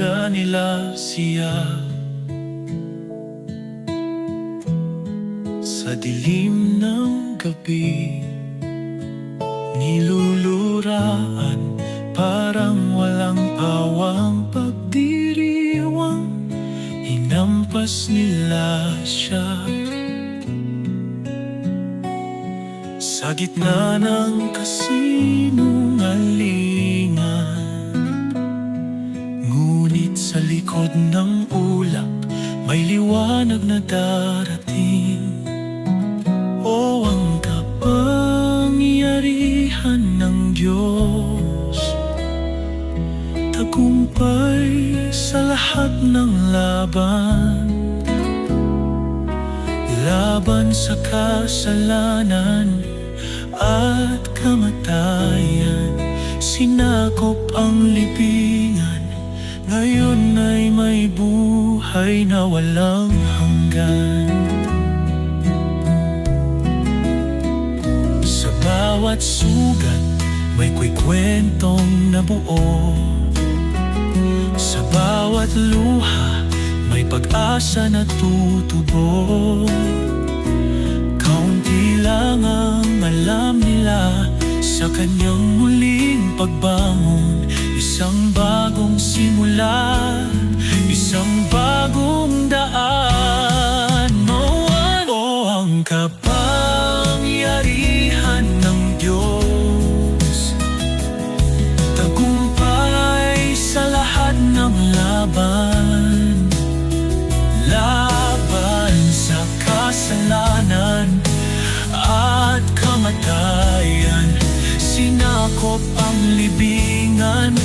pamilya nila siya. Sa dilim ng gabi, niluluraan, parang walang pawang pagdiriwang, hinampas nila siya. Sa gitna ng kasinungalingan, ngunit sa likod ng ulap, may liwanag na darating. O ang kapangyarihan ng Diyos, tagumpay sa lahat ng laban, laban sa kasalanan at kamatayan. Sinakop ang libingan, ngayon ay may buhay na walang hanggan. Sa bawat sugat, may kwentong nabuo. Sa bawat luha, may pag-asa na tutubo. Kaunti lang ang alam nila sa kanyang muling pagbangon. Isang bagong simula, isang bagong daan. O ang kapangyarihan ng Diyos, tagumpay sa lahat ng laban, laban sa kasalanan at kamatayan. Sinakop ang libingan,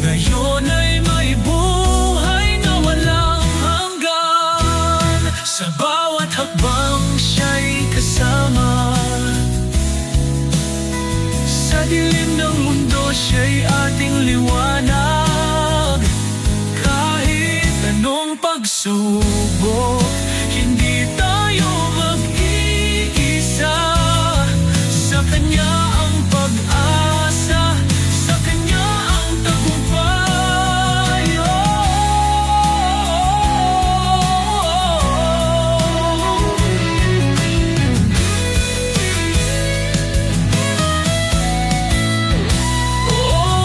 ngayon ay may buhay na walang hanggan. Sa bawat hakbang siya'y kasama, sa dilim ng mundo siya'y ating liwanag. Kahit anong pagsubok, hindi tayo mag-iisa. Sa Kanya ang pag-asa, sa Kanya ang tagumpay.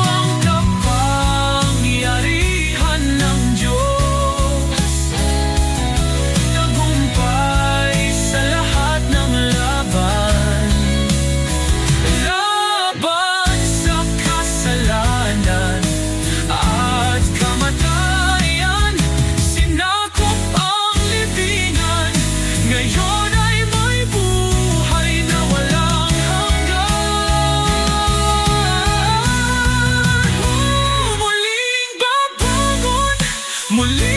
Ang kapangyarihan ng Diyos, tagumpay sa lahat ng laban, laban sa kasalanan at kamatayan. Sinakop ang libingan, ngayon ay may buhay na walang hanggan. Muling babangon, muling